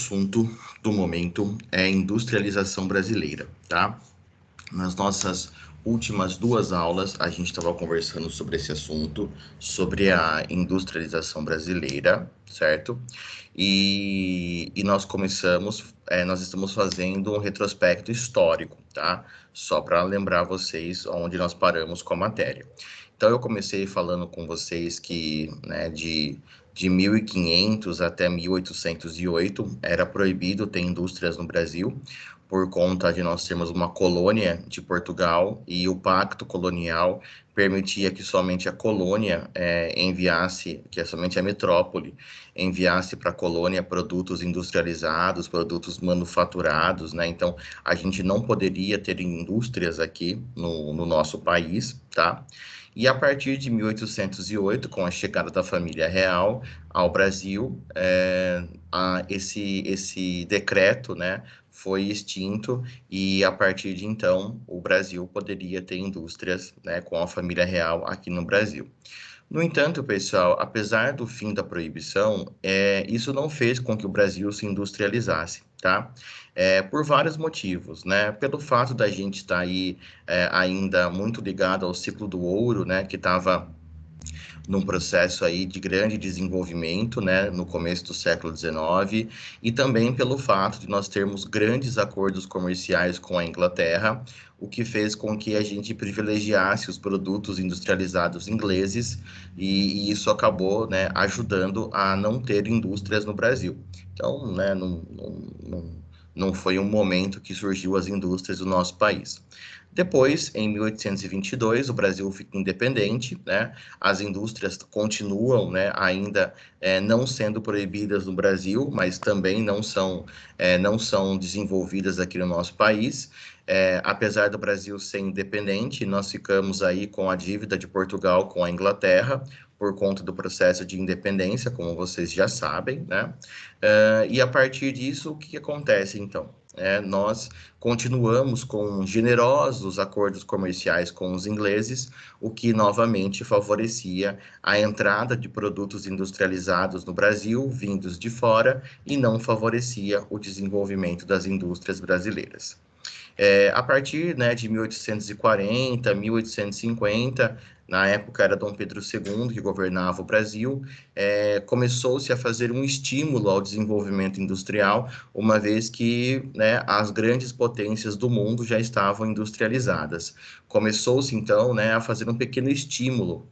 assunto do momento é a industrialização brasileira, tá? Nas nossas últimas duas aulas, a gente estava conversando sobre esse assunto, sobre a industrialização brasileira, certo? E nós estamos fazendo um retrospecto histórico, tá? Só para lembrar vocês onde nós paramos com a matéria. Então, eu comecei falando com vocês que, né, de 1500 até 1808 era proibido ter indústrias no Brasil, por conta de nós termos uma colônia de Portugal e o pacto colonial permitia que somente a colônia enviasse, que somente a metrópole enviasse para a colônia produtos industrializados, produtos manufaturados, né? Então, a gente não poderia ter indústrias aqui no nosso país, tá? E a partir de 1808, com a chegada da família real ao Brasil, esse decreto, né, foi extinto e a partir de então o Brasil poderia ter indústrias, né, com a família real aqui no Brasil. No entanto, pessoal, apesar do fim da proibição, isso não fez com que o Brasil se industrializasse, tá? Por vários motivos, né? Pelo fato da gente estar aí ainda muito ligado ao ciclo do ouro, né? Que estava num processo aí de grande desenvolvimento, né, no começo do século XIX, e também pelo fato de nós termos grandes acordos comerciais com a Inglaterra, o que fez com que a gente privilegiasse os produtos industrializados ingleses, e isso acabou, né, ajudando a não ter indústrias no Brasil. Então, né, não foi um momento que surgiu as indústrias do nosso país. Depois, em 1822, o Brasil fica independente, né? As indústrias continuam, né, ainda não sendo proibidas no Brasil, mas também não são desenvolvidas aqui no nosso país. Apesar do Brasil ser independente, nós ficamos aí com a dívida de Portugal com a Inglaterra, por conta do processo de independência, como vocês já sabem, né? E a partir disso, o que acontece, então? Nós continuamos com generosos acordos comerciais com os ingleses, o que novamente favorecia a entrada de produtos industrializados no Brasil, vindos de fora, e não favorecia o desenvolvimento das indústrias brasileiras. A partir, né, de 1840, 1850, na época era Dom Pedro II que governava o Brasil, começou-se a fazer um estímulo ao desenvolvimento industrial, uma vez que, né, as grandes potências do mundo já estavam industrializadas. Começou-se, então, né, a fazer um pequeno estímulo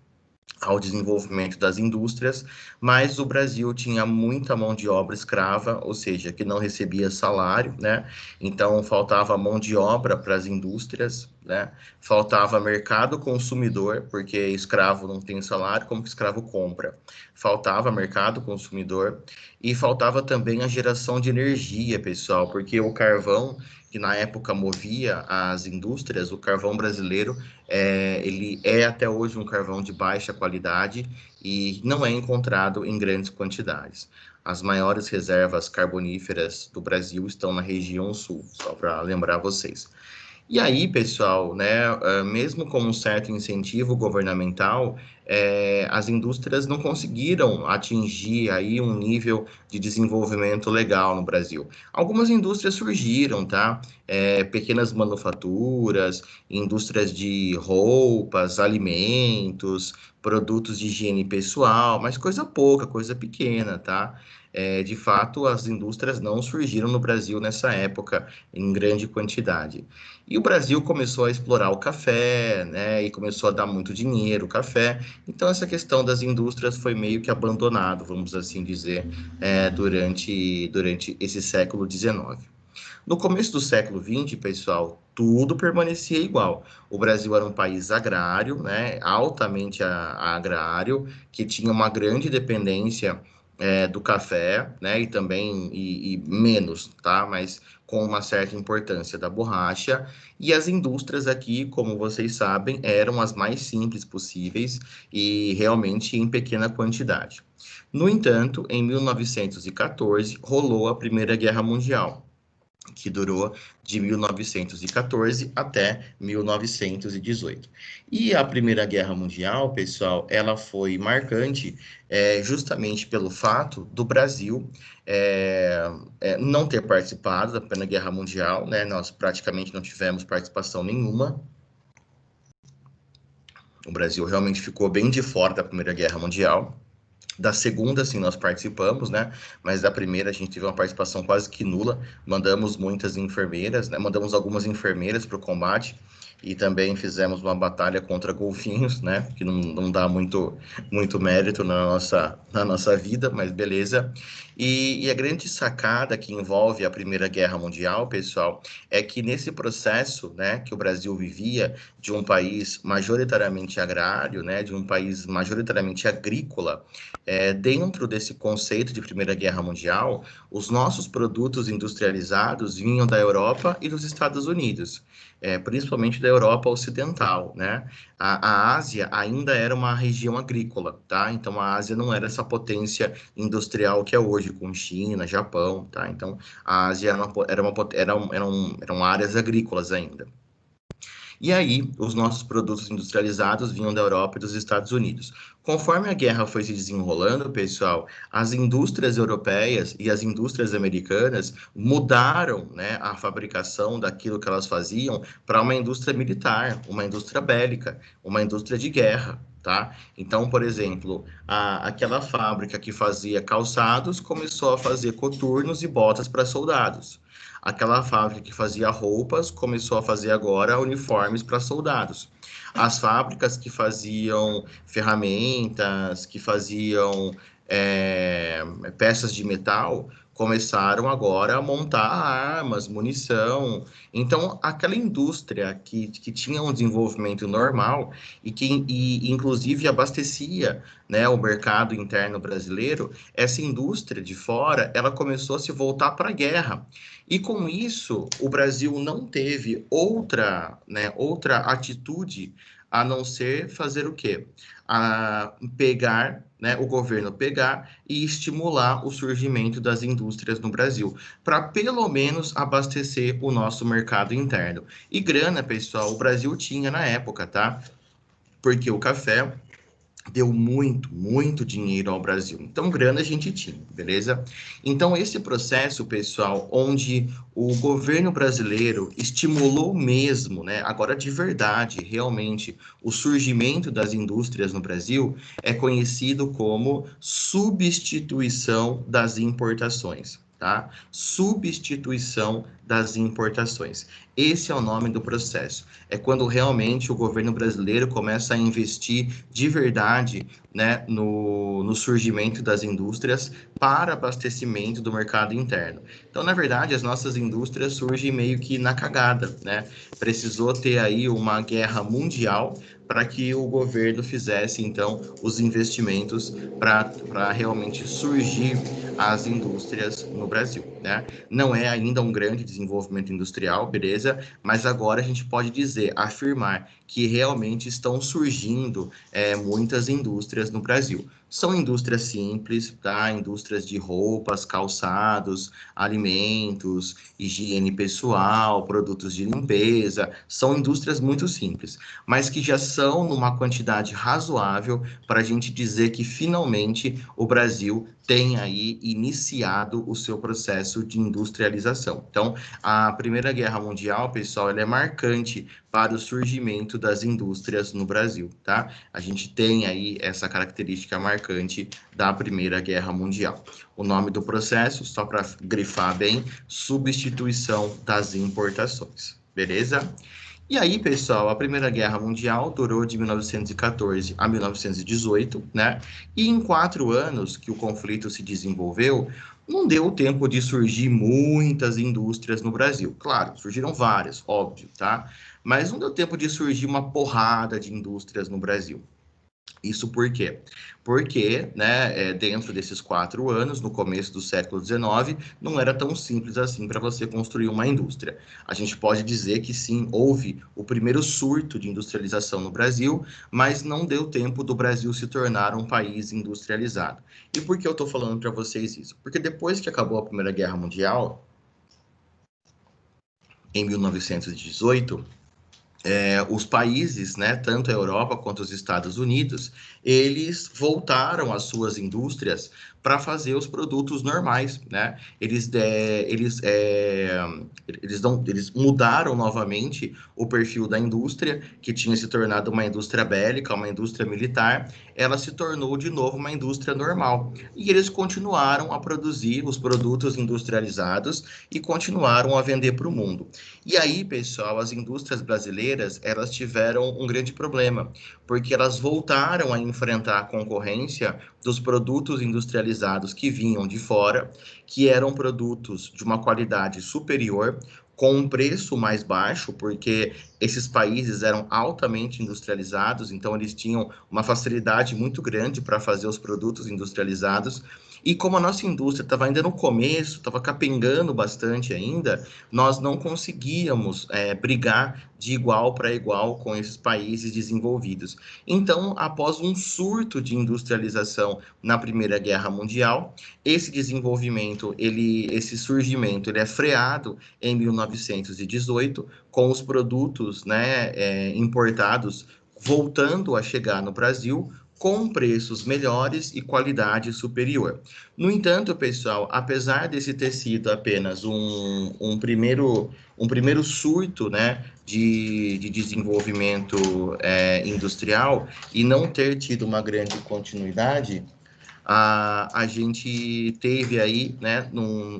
ao desenvolvimento das indústrias, mas o Brasil tinha muita mão de obra escrava, ou seja, que não recebia salário, né? Então faltava mão de obra para as indústrias, né? Faltava mercado consumidor, porque escravo não tem salário, como que escravo compra? Faltava mercado consumidor e faltava também a geração de energia, pessoal, porque o carvão que na época movia as indústrias, o carvão brasileiro, ele é até hoje um carvão de baixa qualidade e não é encontrado em grandes quantidades. As maiores reservas carboníferas do Brasil estão na região sul, só para lembrar vocês. E aí, pessoal, né, mesmo com um certo incentivo governamental, as indústrias não conseguiram atingir aí um nível de desenvolvimento legal no Brasil. Algumas indústrias surgiram, tá? Pequenas manufaturas, indústrias de roupas, alimentos, produtos de higiene pessoal, mas coisa pouca, coisa pequena, tá? De fato, as indústrias não surgiram no Brasil nessa época em grande quantidade. E o Brasil começou a explorar o café, né, e começou a dar muito dinheiro o café. Então, essa questão das indústrias foi meio que abandonado, vamos assim dizer, durante esse século XIX. No começo do século XX, pessoal, tudo permanecia igual. O Brasil era um país agrário, né, altamente agrário, que tinha uma grande dependência do café, né, e também e menos, tá, mas com uma certa importância da borracha. E as indústrias aqui, como vocês sabem, eram as mais simples possíveis e realmente em pequena quantidade. No entanto, em 1914, rolou a Primeira Guerra Mundial. que durou de 1914 até 1918. E a Primeira Guerra Mundial, pessoal, ela foi marcante justamente pelo fato do Brasil não ter participado da Primeira Guerra Mundial, né? Nós praticamente não tivemos participação nenhuma. O Brasil realmente ficou bem de fora da Primeira Guerra Mundial. Da segunda, sim, nós participamos, né? Mas da primeira a gente teve uma participação quase que nula. Mandamos muitas enfermeiras, né? Mandamos algumas enfermeiras para o combate e também fizemos uma batalha contra golfinhos, né? Que não dá muito mérito na nossa vida, mas beleza. E a grande sacada que envolve a Primeira Guerra Mundial, pessoal, é que nesse processo, né, que o Brasil vivia de um país majoritariamente agrário, né, de um país majoritariamente agrícola, dentro desse conceito de Primeira Guerra Mundial, os nossos produtos industrializados vinham da Europa e dos Estados Unidos, principalmente da Europa Ocidental, né? A Ásia ainda era uma região agrícola, tá? Então a Ásia não era essa potência industrial que é hoje, com China, Japão, tá? Então a Ásia eram áreas agrícolas ainda. E aí, os nossos produtos industrializados vinham da Europa e dos Estados Unidos. Conforme a guerra foi se desenrolando, pessoal, as indústrias europeias e as indústrias americanas mudaram, né, a fabricação daquilo que elas faziam para uma indústria militar, uma indústria bélica, uma indústria de guerra. Tá? Então, por exemplo, aquela fábrica que fazia calçados começou a fazer coturnos e botas para soldados. Aquela fábrica que fazia roupas começou a fazer agora uniformes para soldados. As fábricas que faziam ferramentas, que faziam peças de metal, começaram agora a montar armas, munição. Então, aquela indústria que tinha um desenvolvimento normal inclusive, abastecia, né, o mercado interno brasileiro, essa indústria de fora, ela começou a se voltar para a guerra. E com isso, o Brasil não teve outra atitude a não ser fazer o quê? Pegar, né, o governo pegar e estimular o surgimento das indústrias no Brasil, para pelo menos abastecer o nosso mercado interno. E grana, pessoal, o Brasil tinha na época, tá? Porque o café deu muito dinheiro ao Brasil. Então, grana a gente tinha, beleza? Então, esse processo, pessoal, onde o governo brasileiro estimulou mesmo, né, agora de verdade, realmente, o surgimento das indústrias no Brasil, é conhecido como substituição das importações. Tá? Substituição das importações. Esse é o nome do processo. É quando realmente o governo brasileiro começa a investir de verdade, né, no surgimento das indústrias para abastecimento do mercado interno. Então, na verdade, as nossas indústrias surgem meio que na cagada, né? Precisou ter aí uma guerra mundial para que o governo fizesse, então, os investimentos para realmente surgir as indústrias no Brasil, né? Não é ainda um grande desenvolvimento industrial, beleza? Mas agora a gente pode dizer, afirmar que realmente estão surgindo muitas indústrias no Brasil. São indústrias simples, tá? Indústrias de roupas, calçados, alimentos, higiene pessoal, produtos de limpeza. São indústrias muito simples, mas que já são numa quantidade razoável para a gente dizer que finalmente o Brasil tem aí iniciado o seu processo de industrialização. Então, a Primeira Guerra Mundial, pessoal, ela é marcante para o surgimento das indústrias no Brasil, tá? A gente tem aí essa característica marcante da Primeira Guerra Mundial. O nome do processo, só para grifar bem, substituição das importações, beleza? E aí, pessoal, a Primeira Guerra Mundial durou de 1914 a 1918, né? E em 4 anos que o conflito se desenvolveu, não deu tempo de surgir muitas indústrias no Brasil. Claro, surgiram várias, óbvio, tá? Mas não deu tempo de surgir uma porrada de indústrias no Brasil. Isso por quê? Porque, né, dentro desses 4 anos, no começo do século XIX, não era tão simples assim para você construir uma indústria. A gente pode dizer que sim, houve o primeiro surto de industrialização no Brasil, mas não deu tempo do Brasil se tornar um país industrializado. E por que eu estou falando para vocês isso? Porque depois que acabou a Primeira Guerra Mundial, em 1918, os países, né, tanto a Europa quanto os Estados Unidos, eles voltaram às suas indústrias para fazer os produtos normais, né? Eles mudaram novamente o perfil da indústria, que tinha se tornado uma indústria bélica, uma indústria militar, ela se tornou de novo uma indústria normal. E eles continuaram a produzir os produtos industrializados e continuaram a vender para o mundo. E aí, pessoal, as indústrias brasileiras, elas tiveram um grande problema, porque elas voltaram a enfrentar a concorrência dos produtos industrializados que vinham de fora, que eram produtos de uma qualidade superior, com um preço mais baixo, porque esses países eram altamente industrializados, então eles tinham uma facilidade muito grande para fazer os produtos industrializados. E como a nossa indústria estava ainda no começo, estava capengando bastante ainda, nós não conseguíamos brigar de igual para igual com esses países desenvolvidos. Então, após um surto de industrialização na Primeira Guerra Mundial, esse desenvolvimento, esse surgimento, ele é freado em 1918 com os produtos, né, importados voltando a chegar no Brasil com preços melhores e qualidade superior. No entanto, pessoal, apesar desse ter sido apenas um primeiro surto, né, de desenvolvimento industrial e não ter tido uma grande continuidade, a gente teve aí, né,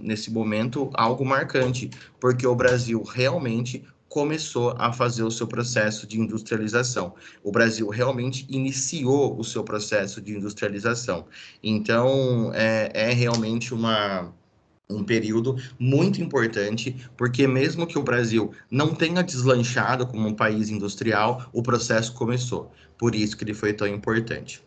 nesse momento, algo marcante, porque o Brasil realmente começou a fazer o seu processo de industrialização. O Brasil realmente iniciou o seu processo de industrialização. Então, é realmente um período muito importante, porque mesmo que o Brasil não tenha deslanchado como um país industrial, o processo começou. Por isso que ele foi tão importante.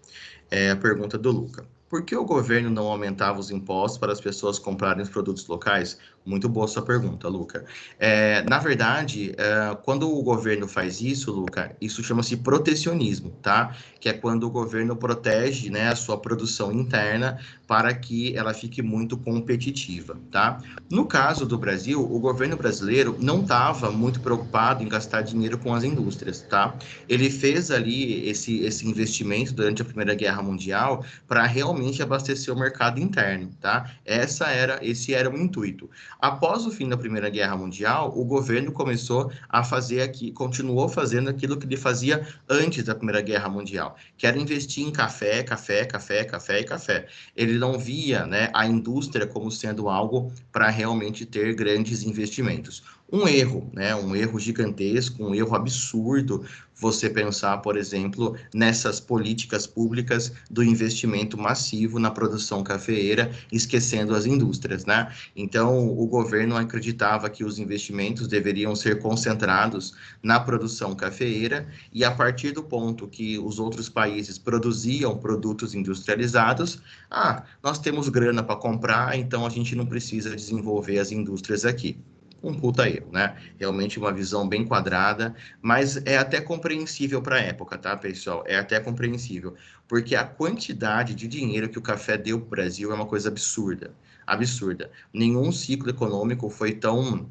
A pergunta do Luca. Por que o governo não aumentava os impostos para as pessoas comprarem os produtos locais? Muito boa sua pergunta, Luca. Na verdade, quando o governo faz isso, Luca, isso chama-se protecionismo, tá? Que é quando o governo protege, né, a sua produção interna para que ela fique muito competitiva, tá? No caso do Brasil, o governo brasileiro não estava muito preocupado em gastar dinheiro com as indústrias, tá? Ele fez ali esse investimento durante a Primeira Guerra Mundial para realmente abastecer o mercado interno, tá? Esse era o intuito. Após o fim da Primeira Guerra Mundial, o governo começou a fazer aqui, continuou fazendo aquilo que ele fazia antes da Primeira Guerra Mundial, que era investir em café, café, café, café e café. Ele não via, né, a indústria como sendo algo para realmente ter grandes investimentos. Um erro, né, um erro gigantesco, um erro absurdo, você pensar, por exemplo, nessas políticas públicas do investimento massivo na produção cafeeira, esquecendo as indústrias, né? Então, o governo acreditava que os investimentos deveriam ser concentrados na produção cafeeira e a partir do ponto que os outros países produziam produtos industrializados, nós temos grana para comprar, então a gente não precisa desenvolver as indústrias aqui. Um puta erro, né? Realmente uma visão bem quadrada, mas é até compreensível para a época, tá, pessoal? É até compreensível, porque a quantidade de dinheiro que o café deu para o Brasil é uma coisa absurda, absurda. Nenhum ciclo econômico foi tão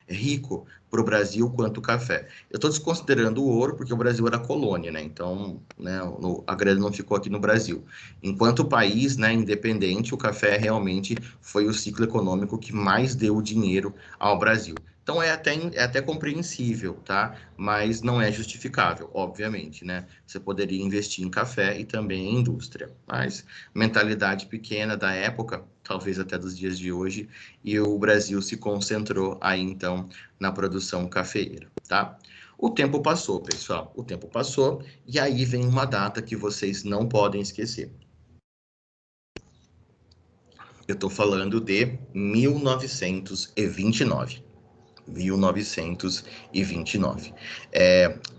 rico para o Brasil quanto o café. Eu estou desconsiderando o ouro, porque o Brasil era colônia, né? Então, né, a grana não ficou aqui no Brasil. Enquanto o país, né, independente, o café realmente foi o ciclo econômico que mais deu dinheiro ao Brasil. Então é até compreensível, tá? Mas não é justificável, obviamente, né? Você poderia investir em café e também em indústria. Mas mentalidade pequena da época, talvez até dos dias de hoje, e o Brasil se concentrou aí então na produção cafeeira, tá? O tempo passou, pessoal, o tempo passou e aí vem uma data que vocês não podem esquecer. Eu estou falando de 1929. 1929.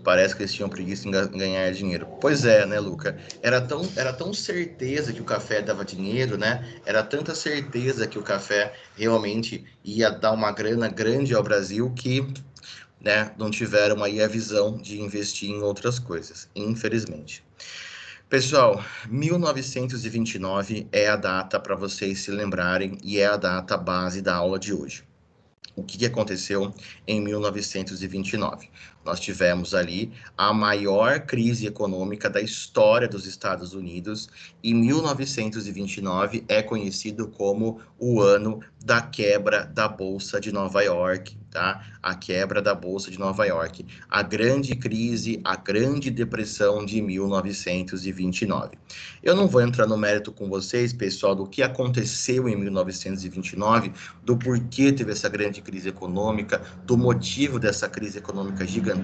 Parece que eles tinham preguiça em ganhar dinheiro. Pois é, né, Luca? Era tão certeza que o café dava dinheiro, né? Era tanta certeza que o café realmente ia dar uma grana grande ao Brasil que, né, não tiveram aí a visão de investir em outras coisas, infelizmente. Pessoal, 1929 é a data para vocês se lembrarem e é a data base da aula de hoje. O que aconteceu em 1929? Nós tivemos ali a maior crise econômica da história dos Estados Unidos, e 1929 é conhecido como o ano da quebra da Bolsa de Nova York, tá? A quebra da Bolsa de Nova York, a grande crise, a grande depressão de 1929. Eu não vou entrar no mérito com vocês, pessoal, do que aconteceu em 1929, do porquê teve essa grande crise econômica, do motivo dessa crise econômica gigantesca,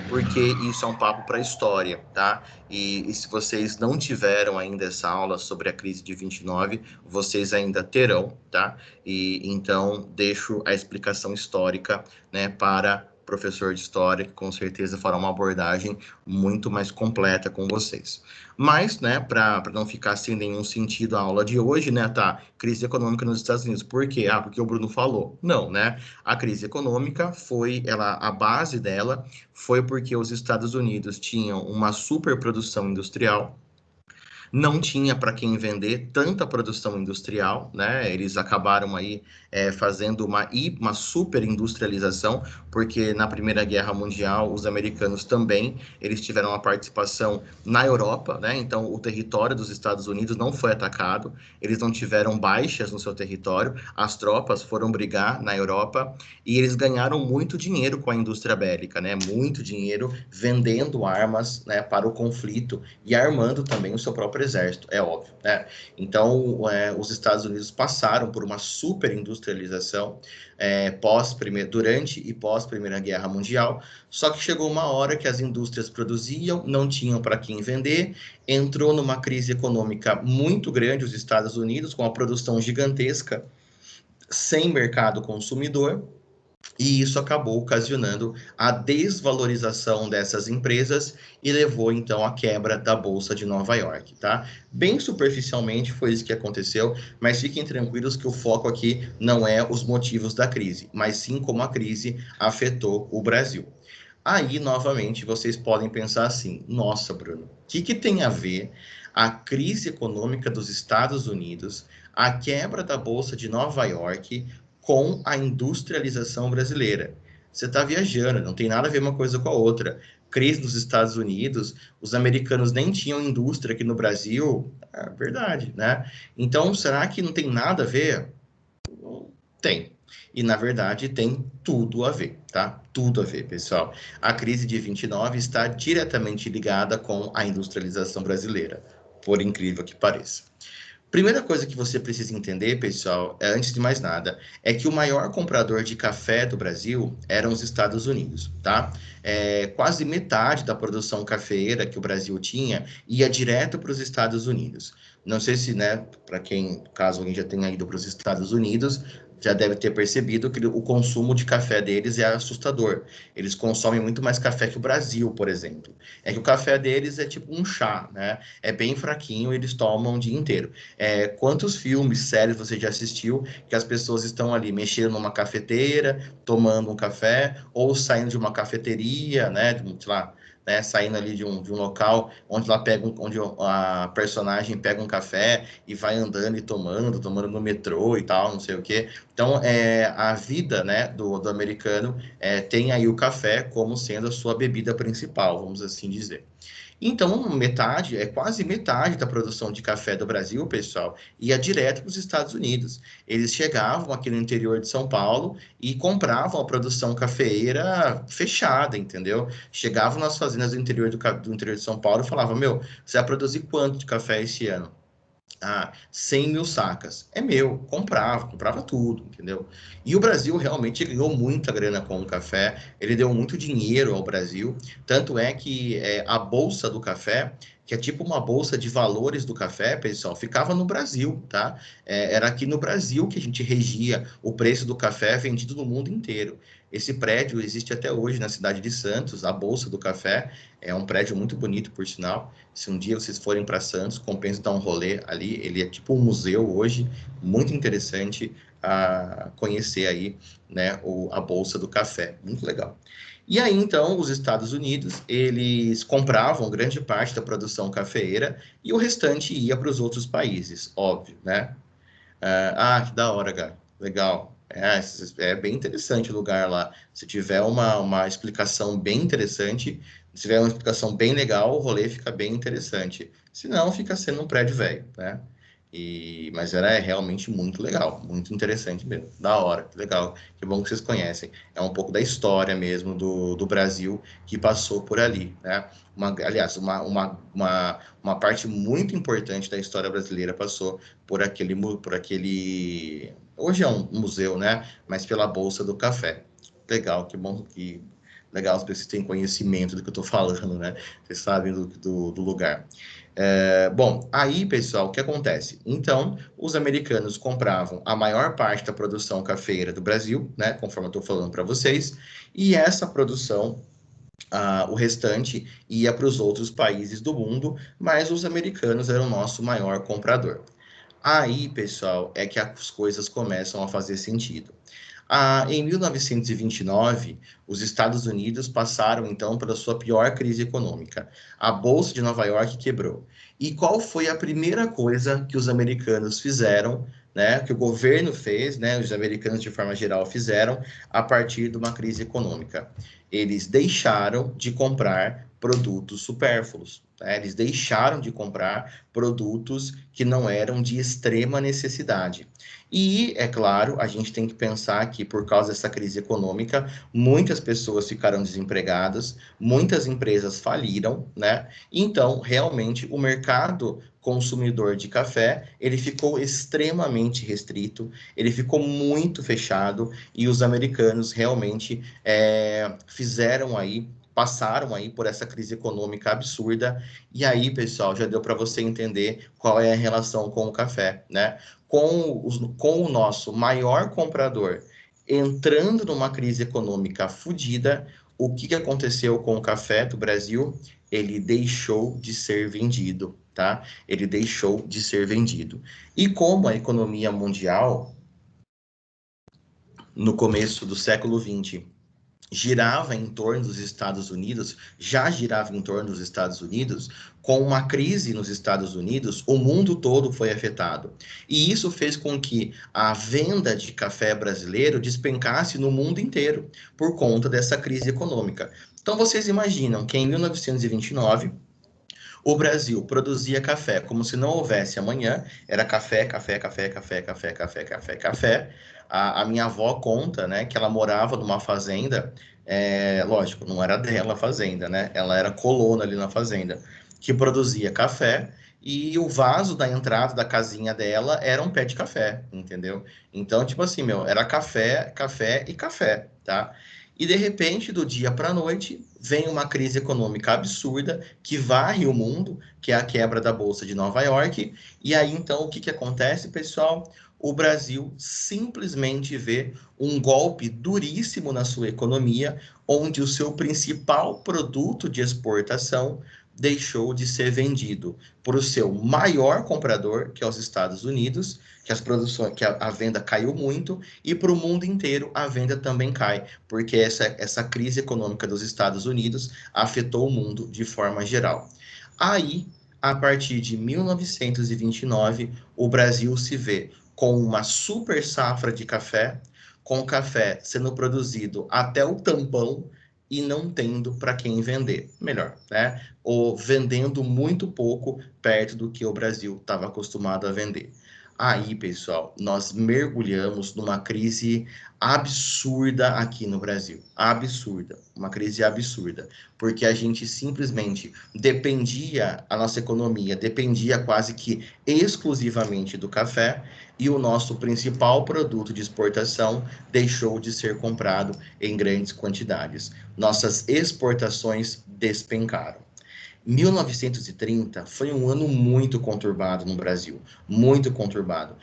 porque isso é um papo para a história, tá? E se vocês não tiveram ainda essa aula sobre a crise de 29, vocês ainda terão, tá? E então deixo a explicação histórica, né, para professor de história, que com certeza fará uma abordagem muito mais completa com vocês. Mas, né, para não ficar sem nenhum sentido a aula de hoje, né, tá? Crise econômica nos Estados Unidos. Por quê? Ah, porque o Bruno falou. Não, né? A crise econômica foi, a base dela foi porque os Estados Unidos tinham uma superprodução industrial, não tinha para quem vender tanta produção industrial, né? Eles acabaram aí fazendo uma super industrialização, porque na Primeira Guerra Mundial os americanos também eles tiveram uma participação na Europa, né? Então o território dos Estados Unidos não foi atacado, eles não tiveram baixas no seu território, as tropas foram brigar na Europa e eles ganharam muito dinheiro com a indústria bélica, né? Muito dinheiro vendendo armas, né, para o conflito e armando também o seu próprio exército, é óbvio, né? Então, os Estados Unidos passaram por uma super industrialização durante e pós Primeira Guerra Mundial, só que chegou uma hora que as indústrias produziam, não tinham para quem vender, entrou numa crise econômica muito grande os Estados Unidos, com a produção gigantesca, sem mercado consumidor, e isso acabou ocasionando a desvalorização dessas empresas e levou então à quebra da Bolsa de Nova York, tá? Bem superficialmente foi isso que aconteceu, mas fiquem tranquilos que o foco aqui não é os motivos da crise, mas sim como a crise afetou o Brasil. Aí, novamente, vocês podem pensar assim: nossa, Bruno, o que tem a ver a crise econômica dos Estados Unidos, a quebra da Bolsa de Nova York, com a industrialização brasileira? Você está viajando, não tem nada a ver uma coisa com a outra. Crise nos Estados Unidos, os americanos nem tinham indústria aqui no Brasil, é verdade, né? Então, será que não tem nada a ver? Tem. E, na verdade, tem tudo a ver, tá? Tudo a ver, pessoal. A crise de 29 está diretamente ligada com a industrialização brasileira, por incrível que pareça. Primeira coisa que você precisa entender, pessoal, antes de mais nada, é que o maior comprador de café do Brasil eram os Estados Unidos, tá? Quase metade da produção cafeeira que o Brasil tinha ia direto para os Estados Unidos. Não sei se, né, para quem, caso alguém já tenha ido para os Estados Unidos, já deve ter percebido que o consumo de café deles é assustador. Eles consomem muito mais café que o Brasil, por exemplo. É que o café deles é tipo um chá, né? É bem fraquinho, eles tomam o dia inteiro. Quantos filmes, séries você já assistiu que as pessoas estão ali mexendo numa cafeteira, tomando um café, ou saindo de uma cafeteria, né? Sei lá, né, saindo ali de um local onde onde a personagem pega um café e vai andando e tomando no metrô e tal, não sei o quê. Então, a vida, né, do americano tem aí o café como sendo a sua bebida principal, vamos assim dizer. Então, quase metade da produção de café do Brasil, pessoal, ia direto para os Estados Unidos. Eles chegavam aqui no interior de São Paulo e compravam a produção cafeeira fechada, entendeu? Chegavam nas fazendas do interior de São Paulo e falavam: Meu, você vai produzir quanto de café esse ano? 100 mil sacas. É meu, comprava tudo, entendeu? E o Brasil realmente ganhou muita grana com o café, ele deu muito dinheiro ao Brasil, tanto é que a Bolsa do Café, que é tipo uma bolsa de valores do café, pessoal, ficava no Brasil, tá? Era aqui no Brasil que a gente regia o preço do café vendido no mundo inteiro. Esse prédio existe até hoje na cidade de Santos, a Bolsa do Café, é um prédio muito bonito, por sinal. Se um dia vocês forem para Santos, compensa dar um rolê ali. Ele é tipo um museu hoje, muito interessante a conhecer aí, né, a Bolsa do Café, muito legal. E aí, então, os Estados Unidos, eles compravam grande parte da produção cafeeira e o restante ia para os outros países, óbvio, né? Que da hora, cara. Legal. É bem interessante o lugar lá. Se tiver uma explicação bem interessante, se tiver uma explicação bem legal, o rolê fica bem interessante. Se não, fica sendo um prédio velho, né? Mas era realmente muito legal, muito interessante mesmo. Da hora, que legal. Que bom que vocês conhecem. É um pouco da história mesmo do Brasil que passou por ali, né? Aliás, uma parte muito importante da história brasileira passou por aquele. Hoje é um museu, né? Mas pela Bolsa do Café. Legal, que bom que. Legal, vocês têm conhecimento do que eu estou falando, né? Vocês sabem do lugar. Bom, aí, pessoal, o que acontece? Então, os americanos compravam a maior parte da produção cafeira do Brasil, né? Conforme eu estou falando para vocês, e essa produção, o restante, ia para os outros países do mundo, mas os americanos eram o nosso maior comprador. Aí, pessoal, é que as coisas começam a fazer sentido. Em 1929, os Estados Unidos passaram então pela sua pior crise econômica. A Bolsa de Nova York quebrou. E qual foi a primeira coisa que os americanos fizeram, né, que o governo fez, né, os americanos de forma geral fizeram a partir de uma crise econômica? Eles deixaram de comprar produtos supérfluos. Né? Eles deixaram de comprar produtos que não eram de extrema necessidade. E, é claro, a gente tem que pensar que, por causa dessa crise econômica, muitas pessoas ficaram desempregadas, muitas empresas faliram, né? Então, realmente, o mercado consumidor de café, ele ficou extremamente restrito, ele ficou muito fechado, e os americanos realmente fizeram aí, passaram aí por essa crise econômica absurda, e aí, pessoal, já deu para você entender qual é a relação com o café, né? Com o nosso maior comprador entrando numa crise econômica fodida, o que aconteceu com o café do Brasil? Ele deixou de ser vendido, tá? Ele deixou de ser vendido. E como a economia mundial, no começo do século XX, girava em torno dos Estados Unidos, já girava em torno dos Estados Unidos, com uma crise nos Estados Unidos, o mundo todo foi afetado. E isso fez com que a venda de café brasileiro despencasse no mundo inteiro, por conta dessa crise econômica. Então, vocês imaginam que em 1929, o Brasil produzia café como se não houvesse amanhã, era café, café, café, café, café, café, café, café. A minha avó conta, né, que ela morava numa fazenda, lógico, não era dela a fazenda, né? Ela era colona ali na fazenda, que produzia café e o vaso da entrada da casinha dela era um pé de café, entendeu? Então, tipo assim, meu, era café, café e café, tá? E de repente, do dia para a noite, vem uma crise econômica absurda que varre o mundo, que é a quebra da Bolsa de Nova York. E aí, então, o que que acontece, pessoal? O Brasil simplesmente vê um golpe duríssimo na sua economia, onde o seu principal produto de exportação deixou de ser vendido para o seu maior comprador, que é os Estados Unidos, que as produções, que a venda caiu muito, e para o mundo inteiro a venda também cai, porque essa crise econômica dos Estados Unidos afetou o mundo de forma geral. Aí, a partir de 1929, o Brasil se vê com uma super safra de café, com café sendo produzido até o tampão e não tendo para quem vender. Melhor, né? Ou vendendo muito pouco perto do que o Brasil estava acostumado a vender. Aí, pessoal, nós mergulhamos numa crise absurda aqui no Brasil. Absurda. Uma crise absurda. Porque a gente simplesmente dependia, a nossa economia dependia quase que exclusivamente do café, e o nosso principal produto de exportação deixou de ser comprado em grandes quantidades. Nossas exportações despencaram. 1930 foi um ano muito conturbado no Brasil, muito conturbado.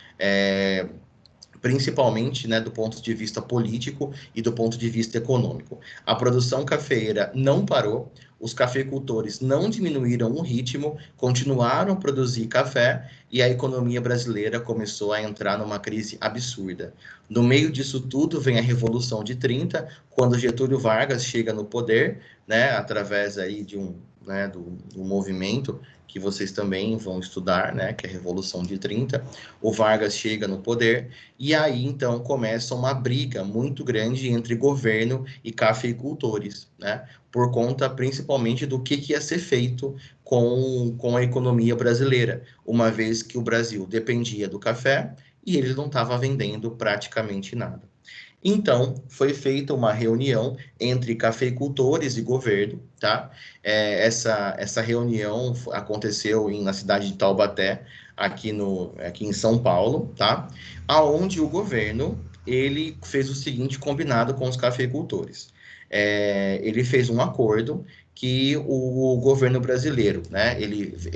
Principalmente, né, do ponto de vista político e do ponto de vista econômico. A produção cafeeira não parou, os cafeicultores não diminuíram o ritmo, continuaram a produzir café e a economia brasileira começou a entrar numa crise absurda. No meio disso tudo vem a Revolução de 30, quando Getúlio Vargas chega no poder, né, através aí de um, né, do movimento que vocês também vão estudar, né, que é a Revolução de 30. O Vargas chega no poder e aí então começa uma briga muito grande entre governo e cafeicultores, né, por conta principalmente do que ia ser feito com a economia brasileira, uma vez que o Brasil dependia do café e ele não estava vendendo praticamente nada. Então, foi feita uma reunião entre cafeicultores e governo, tá? Essa reunião aconteceu na cidade de Taubaté, aqui em São Paulo, tá? Aonde o governo, ele fez o seguinte combinado com os cafeicultores. Ele fez um acordo que o governo brasileiro, né?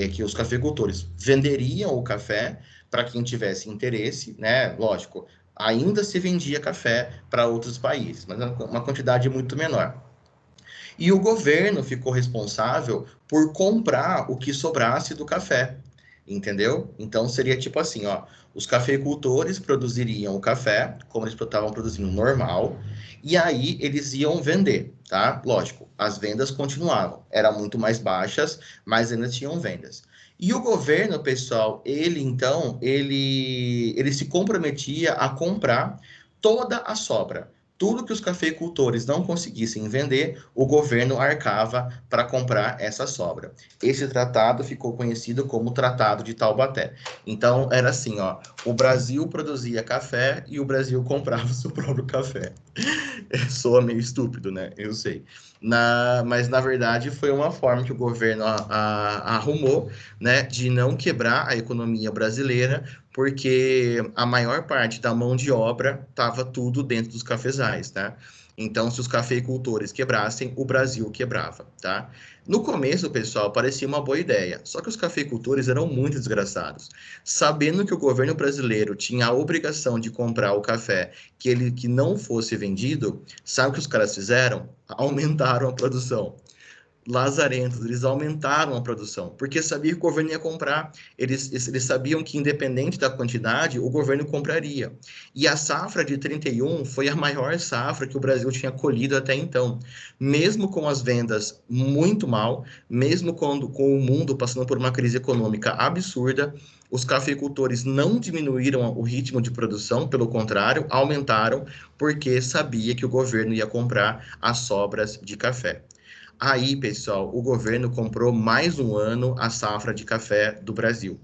Que os cafeicultores venderiam o café para quem tivesse interesse, né? Lógico, ainda se vendia café para outros países, mas uma quantidade muito menor. E o governo ficou responsável por comprar o que sobrasse do café, entendeu? Então seria tipo assim, ó, os cafeicultores produziriam o café, como eles estavam produzindo normal, e aí eles iam vender, tá? Lógico, as vendas continuavam, eram muito mais baixas, mas ainda tinham vendas. E o governo, pessoal, ele se comprometia a comprar toda a sobra. Tudo que os cafeicultores não conseguissem vender, o governo arcava para comprar essa sobra. Esse tratado ficou conhecido como Tratado de Taubaté. Então, era assim, ó, o Brasil produzia café e o Brasil comprava o seu próprio café. Soa meio estúpido, né? Eu sei. Mas, na verdade, foi uma forma que o governo arrumou, né, de não quebrar a economia brasileira, porque a maior parte da mão de obra estava tudo dentro dos cafezais, tá? Então, se os cafeicultores quebrassem, o Brasil quebrava, tá? No começo, pessoal, parecia uma boa ideia, só que os cafeicultores eram muito desgraçados. Sabendo que o governo brasileiro tinha a obrigação de comprar o café que não fosse vendido, sabe o que os caras fizeram? Aumentaram a produção. Lazarentos, eles aumentaram a produção, porque sabia que o governo ia comprar, eles sabiam que independente da quantidade, o governo compraria. E a safra de 31 foi a maior safra que o Brasil tinha colhido até então. Mesmo com as vendas muito mal, mesmo com o mundo passando por uma crise econômica absurda, os cafeicultores não diminuíram o ritmo de produção, pelo contrário, aumentaram, porque sabia que o governo ia comprar as sobras de café. Aí, pessoal, o governo comprou mais um ano a safra de café do Brasil.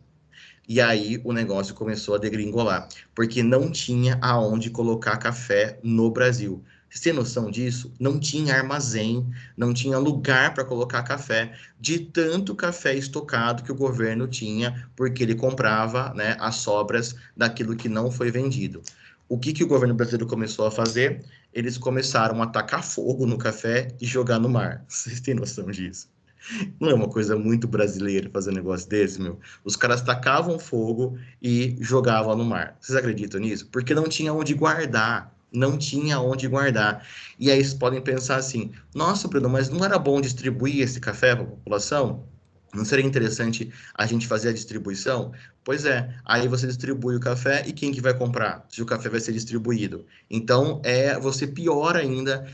E aí o negócio começou a degringolar, porque não tinha aonde colocar café no Brasil. Você tem noção disso? Não tinha armazém, não tinha lugar para colocar café, de tanto café estocado que o governo tinha, porque ele comprava, né, as sobras daquilo que não foi vendido. O que o governo brasileiro começou a fazer? Eles começaram a tacar fogo no café e jogar no mar. Vocês têm noção disso? Não é uma coisa muito brasileira fazer um negócio desse, meu? Os caras tacavam fogo e jogavam no mar. Vocês acreditam nisso? Porque não tinha onde guardar. Não tinha onde guardar. E aí vocês podem pensar assim: nossa, Bruno, mas não era bom distribuir esse café para a população? Não seria interessante a gente fazer a distribuição? Pois é, aí você distribui o café e quem que vai comprar? Se o café vai ser distribuído. Então, você piora ainda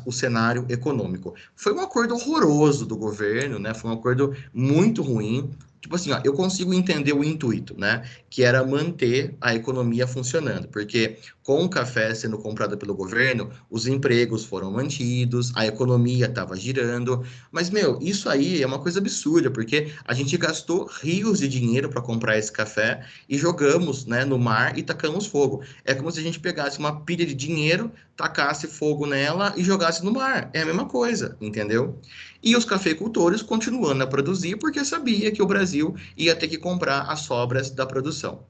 o cenário econômico. Foi um acordo horroroso do governo, né? Foi um acordo muito ruim. Tipo assim, ó, eu consigo entender o intuito, né? Que era manter a economia funcionando, porque com o café sendo comprado pelo governo, os empregos foram mantidos, a economia estava girando. Mas, meu, isso aí é uma coisa absurda, porque a gente gastou rios de dinheiro para comprar esse café e jogamos, né, no mar e tacamos fogo. É como se a gente pegasse uma pilha de dinheiro, tacasse fogo nela e jogasse no mar. É a mesma coisa, entendeu? E os cafeicultores continuando a produzir porque sabia que o Brasil ia ter que comprar as sobras da produção.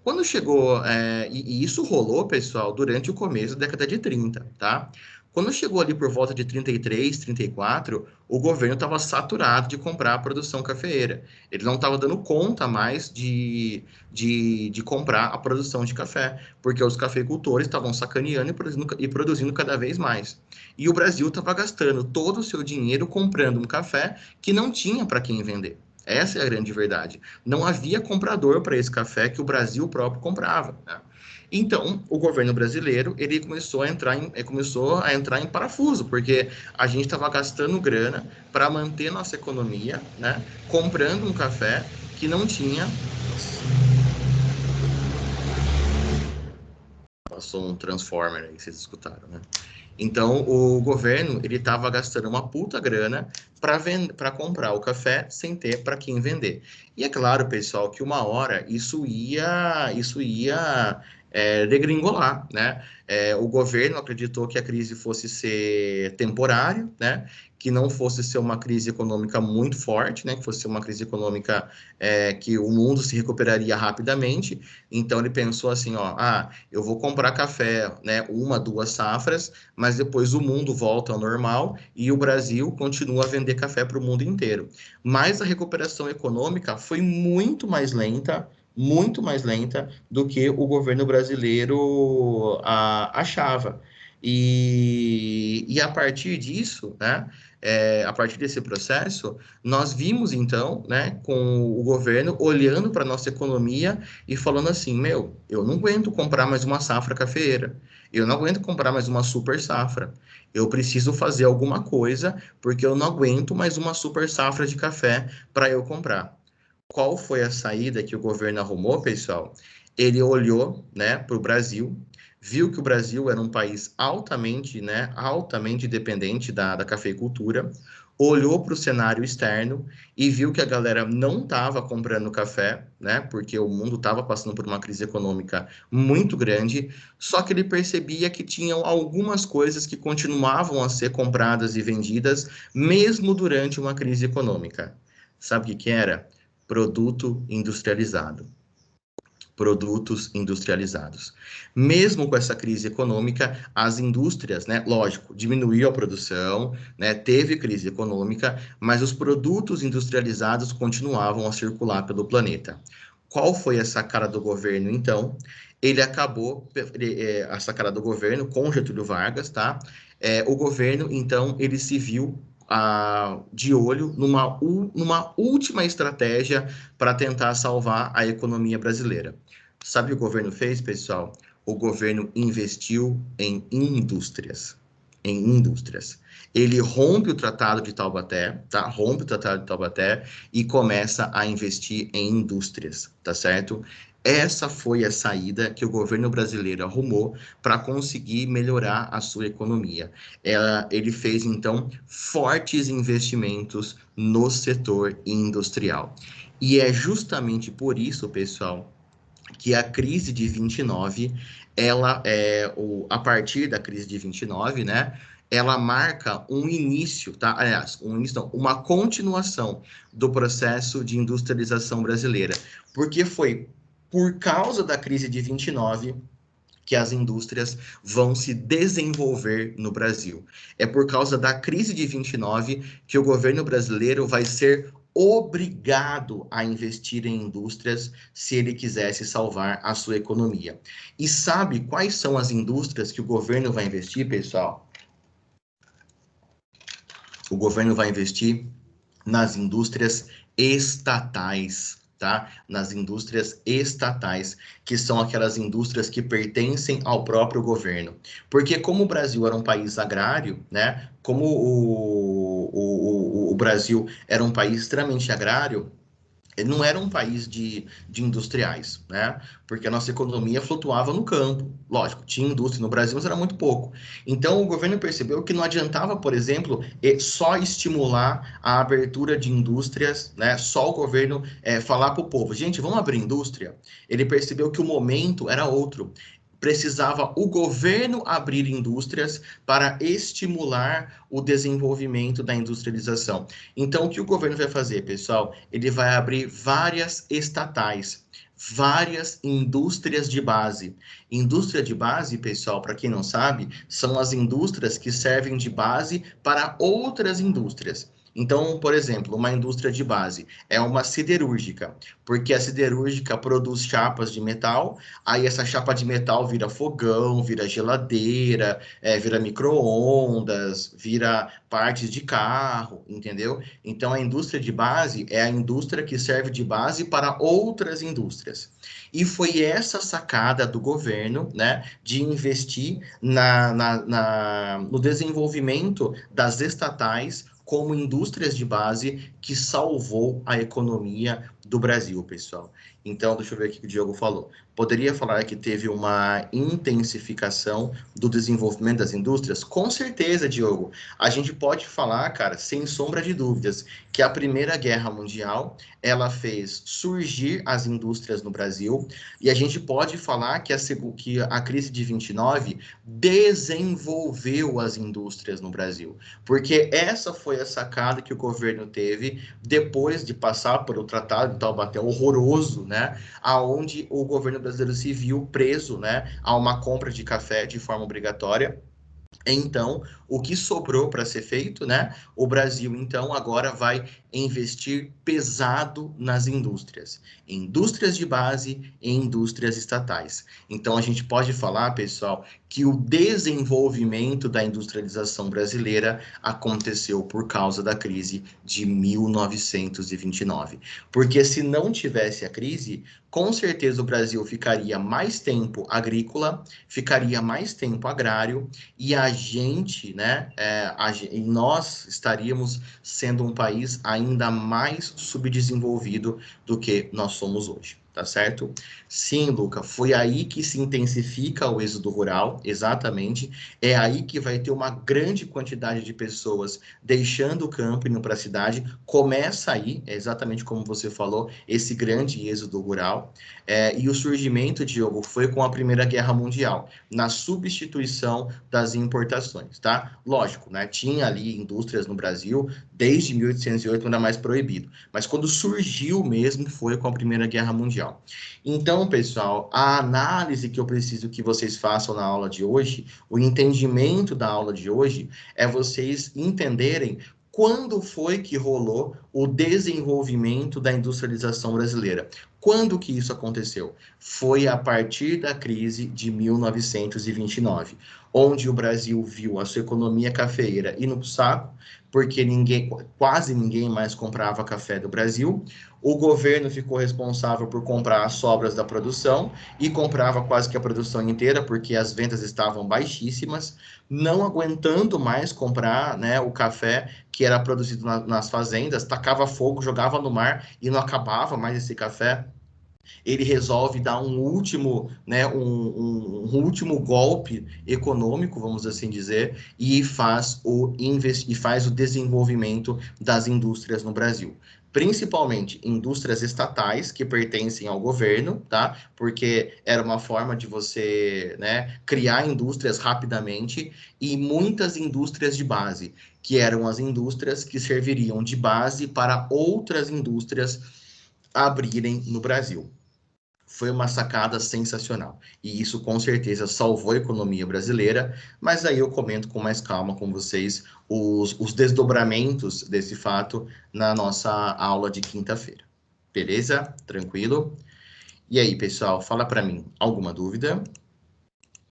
Quando chegou, e isso rolou, pessoal, durante o começo da década de 30, tá? Quando chegou ali por volta de 33, 34, o governo estava saturado de comprar a produção cafeeira. Ele não estava dando conta mais de comprar a produção de café, porque os cafeicultores estavam sacaneando e produzindo cada vez mais. E o Brasil estava gastando todo o seu dinheiro comprando um café que não tinha para quem vender. Essa é a grande verdade. Não havia comprador para esse café que o Brasil próprio comprava, né? Então, o governo brasileiro ele começou a entrar em parafuso, porque a gente estava gastando grana para manter nossa economia, né? Comprando um café que não tinha. Passou um Transformer aí, vocês escutaram, né? Então, o governo ele estava gastando uma puta grana para comprar o café sem ter para quem vender. E é claro, pessoal, que uma hora isso ia degringolar, né? O governo acreditou que a crise fosse ser temporária, né? Que não fosse ser uma crise econômica muito forte, né? Que fosse ser uma crise econômica que o mundo se recuperaria rapidamente. Então ele pensou assim, ó, eu vou comprar café, né? Uma, duas safras, mas depois o mundo volta ao normal e o Brasil continua a vender café para o mundo inteiro. Mas a recuperação econômica foi muito mais lenta do que o governo brasileiro achava. E a partir disso, né, a partir desse processo, nós vimos então, né, com o governo olhando para a nossa economia e falando assim, meu, eu não aguento comprar mais uma safra cafeeira, eu não aguento comprar mais uma super safra, eu preciso fazer alguma coisa porque eu não aguento mais uma super safra de café para eu comprar. Qual foi a saída que o governo arrumou, pessoal? Ele olhou, né, para o Brasil, viu que o Brasil era um país altamente, né, altamente dependente da cafeicultura, olhou para o cenário externo e viu que a galera não estava comprando café, né, porque o mundo estava passando por uma crise econômica muito grande, só que ele percebia que tinham algumas coisas que continuavam a ser compradas e vendidas, mesmo durante uma crise econômica. Sabe o que que era? Produto industrializado. Produtos industrializados. Mesmo com essa crise econômica, as indústrias, né, lógico, diminuiu a produção, né, teve crise econômica, mas os produtos industrializados continuavam a circular pelo planeta. Qual foi a sacada do governo, então? A sacada do governo com Getúlio Vargas, tá? O governo, então, ele se viu de olho numa última estratégia para tentar salvar a economia brasileira. Sabe o que o governo fez, pessoal? O governo investiu em indústrias. Em indústrias. Ele rompe o Tratado de Taubaté, tá? Rompe o Tratado de Taubaté e começa a investir em indústrias, tá certo? Essa foi a saída que o governo brasileiro arrumou para conseguir melhorar a sua economia. Ele fez, então, fortes investimentos no setor industrial. E é justamente por isso, pessoal, que a crise de 29, a partir da crise de 29, né, ela marca um início, tá? Aliás, uma continuação do processo de industrialização brasileira, porque foi por causa da crise de 29 que as indústrias vão se desenvolver no Brasil. É por causa da crise de 29 que o governo brasileiro vai ser obrigado a investir em indústrias se ele quisesse salvar a sua economia. E sabe quais são as indústrias que o governo vai investir, pessoal? O governo vai investir nas indústrias estatais, tá? Nas indústrias estatais, que são aquelas indústrias que pertencem ao próprio governo. Porque como o Brasil era um país agrário, né? Como o Brasil era um país extremamente agrário, ele não era um país de industriais, né? Porque a nossa economia flutuava no campo. Lógico, tinha indústria no Brasil, mas era muito pouco. Então, o governo percebeu que não adiantava, por exemplo, só estimular a abertura de indústrias, né? Só o governo falar para o povo, gente, vamos abrir indústria. Ele percebeu que o momento era outro. Precisava o governo abrir indústrias para estimular o desenvolvimento da industrialização. Então, o que o governo vai fazer, pessoal? Ele vai abrir várias estatais, várias indústrias de base. Indústria de base, pessoal, para quem não sabe, são as indústrias que servem de base para outras indústrias. Então, por exemplo, uma indústria de base é uma siderúrgica, porque a siderúrgica produz chapas de metal, aí essa chapa de metal vira fogão, vira geladeira, vira micro-ondas, vira partes de carro, entendeu? Então, a indústria de base é a indústria que serve de base para outras indústrias. E foi essa sacada do governo, né, de investir no desenvolvimento das estatais como indústrias de base que salvou a economia do Brasil, pessoal. Então, deixa eu ver o que o Diogo falou. Poderia falar que teve uma intensificação do desenvolvimento das indústrias? Com certeza, Diogo. A gente pode falar, cara, sem sombra de dúvidas, que a Primeira Guerra Mundial, ela fez surgir as indústrias no Brasil, e a gente pode falar que a crise de 29 desenvolveu as indústrias no Brasil, porque essa foi a sacada que o governo teve depois de passar por o Tratado de Taubaté horroroso, né, aonde o governo brasileiro se viu preso, né, a uma compra de café de forma obrigatória. Então, o que sobrou para ser feito, né? O Brasil, então, agora vai investir pesado nas indústrias, indústrias de base e indústrias estatais. Então, a gente pode falar, pessoal, que o desenvolvimento da industrialização brasileira aconteceu por causa da crise de 1929. Porque se não tivesse a crise, com certeza o Brasil ficaria mais tempo agrícola, ficaria mais tempo agrário e a gente, né, nós estaríamos sendo um país ainda mais subdesenvolvido do que nós somos hoje, tá certo? Sim, Luca, foi aí que se intensifica o êxodo rural, exatamente. É aí que vai ter uma grande quantidade de pessoas deixando o campo e indo para a cidade. Começa aí, é exatamente como você falou, esse grande êxodo rural. E o surgimento, Diogo, foi com a Primeira Guerra Mundial, na substituição das importações, tá? Lógico, né? Tinha ali indústrias no Brasil, desde 1808 não era mais proibido, mas quando surgiu mesmo foi com a Primeira Guerra Mundial. Então, pessoal, a análise que eu preciso que vocês façam na aula de hoje, o entendimento da aula de hoje, é vocês entenderem quando foi que rolou o desenvolvimento da industrialização brasileira. Quando que isso aconteceu? Foi a partir da crise de 1929, onde o Brasil viu a sua economia cafeeira indo para o saco, porque quase ninguém mais comprava café do Brasil. O governo ficou responsável por comprar as sobras da produção e comprava quase que a produção inteira, porque as vendas estavam baixíssimas, não aguentando mais comprar, né, o café que era produzido nas fazendas, tacava fogo, jogava no mar e não acabava mais esse café. Ele resolve dar um último, né, um último golpe econômico, vamos assim dizer, e faz o desenvolvimento das indústrias no Brasil. Principalmente indústrias estatais que pertencem ao governo, tá? Porque era uma forma de você, né, criar indústrias rapidamente e muitas indústrias de base, que eram as indústrias que serviriam de base para outras indústrias abrirem no Brasil. Foi uma sacada sensacional. E isso com certeza salvou a economia brasileira, mas aí eu comento com mais calma com vocês os desdobramentos desse fato na nossa aula de quinta-feira. Beleza? Tranquilo? E aí, pessoal, fala para mim, alguma dúvida?